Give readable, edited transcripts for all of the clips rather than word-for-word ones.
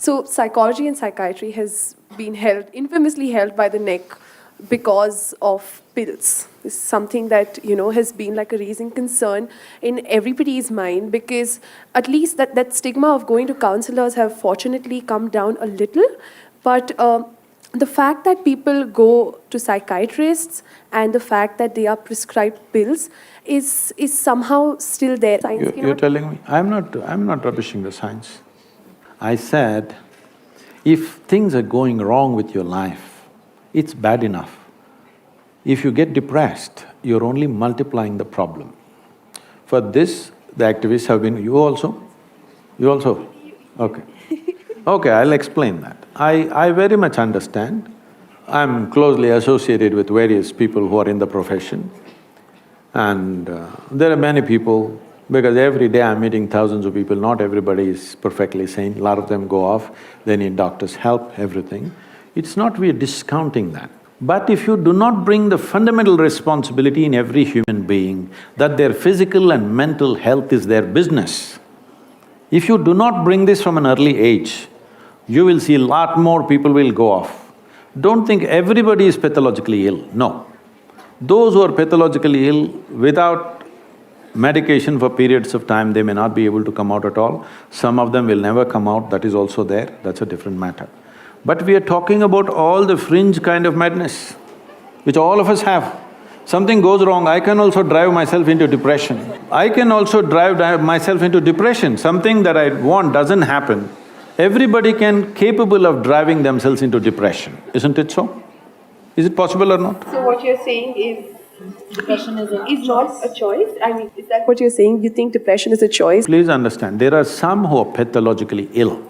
So psychology and psychiatry has been held, infamously held by the neck because of pills. This is something that, has been like a raising concern in everybody's mind, because at least that stigma of going to counselors have fortunately come down a little. But the fact that people go to psychiatrists and the fact that they are prescribed pills is somehow still there. You're telling me? I'm not rubbishing the science. I said, if things are going wrong with your life, it's bad enough. If you get depressed, you're only multiplying the problem. For this, the activists have been… You also? You also? Okay. Okay, I'll explain that. I very much understand. I'm closely associated with various people who are in the profession, and there are many people, because every day I'm meeting thousands of people, not everybody is perfectly sane, a lot of them go off, they need doctors' help, everything. It's not we're discounting that. But if you do not bring the fundamental responsibility in every human being that their physical and mental health is their business, if you do not bring this from an early age, you will see a lot more people will go off. Don't think everybody is pathologically ill, no. Those who are pathologically ill, without medication for periods of time, they may not be able to come out at all. Some of them will never come out, that is also there, that's a different matter. But we are talking about all the fringe kind of madness, which all of us have. Something goes wrong, I can also drive myself into depression. I can also drive myself into depression. Something that I want doesn't happen. Everybody capable of driving themselves into depression, isn't it so? Is it possible or not? So what you're saying is depression is not a choice? I mean, is that what you're saying? You think depression is a choice? Please understand, there are some who are pathologically ill.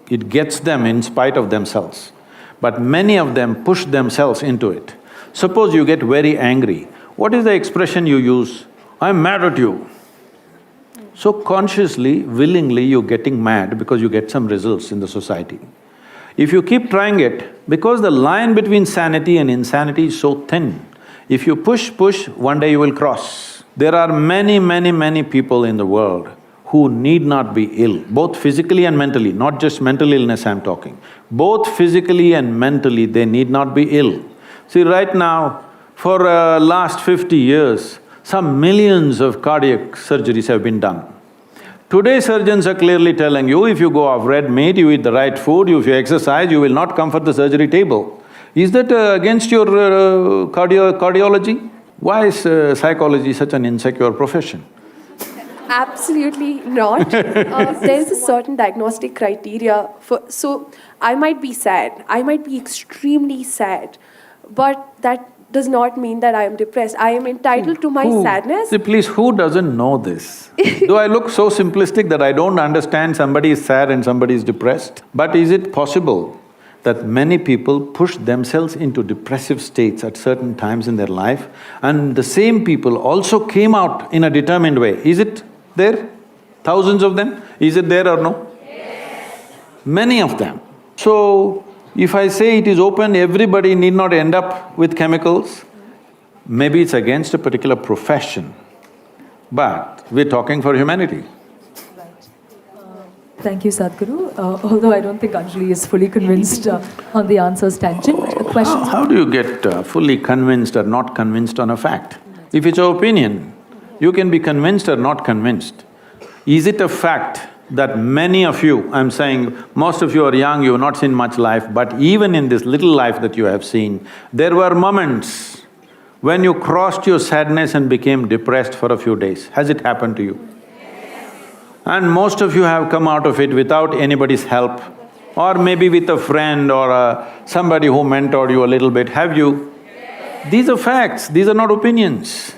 It gets them in spite of themselves. But many of them push themselves into it. Suppose you get very angry, what is the expression you use? I'm mad at you. So consciously, willingly, you're getting mad because you get some results in the society. If you keep trying it, because the line between sanity and insanity is so thin, if you push, one day you will cross. There are many people in the world who need not be ill, both physically and mentally, not just mental illness I'm talking. Both physically and mentally, they need not be ill. See, right now, for last 50 years, some millions of cardiac surgeries have been done. Today surgeons are clearly telling you, if you go off red meat, you eat the right food, if you exercise, you will not come for the surgery table. Is that against your cardiology? Why is psychology such an insecure profession? Absolutely not. There's a certain diagnostic criteria for… So, I might be sad, I might be extremely sad, but that does not mean that I am depressed. I am entitled to my sadness. See, please, who doesn't know this? Do I look so simplistic that I don't understand somebody is sad and somebody is depressed? But is it possible that many people push themselves into depressive states at certain times in their life, and the same people also came out in a determined way? Is it there? Thousands of them? Is it there or no? Yes. Many of them. So, if I say it is open, everybody need not end up with chemicals. Maybe it's against a particular profession, but we're talking for humanity. Right. Thank you, Sadhguru. Although I don't think Anjali is fully convinced on the answer's tangent. Questions? How do you get fully convinced or not convinced on a fact? If it's your opinion, you can be convinced or not convinced. Is it a fact that many of you, I'm saying most of you are young, you've not seen much life, but even in this little life that you have seen, there were moments when you crossed your sadness and became depressed for a few days. Has it happened to you? Yes. And most of you have come out of it without anybody's help, or maybe with a friend or somebody who mentored you a little bit, have you? Yes. These are facts, these are not opinions.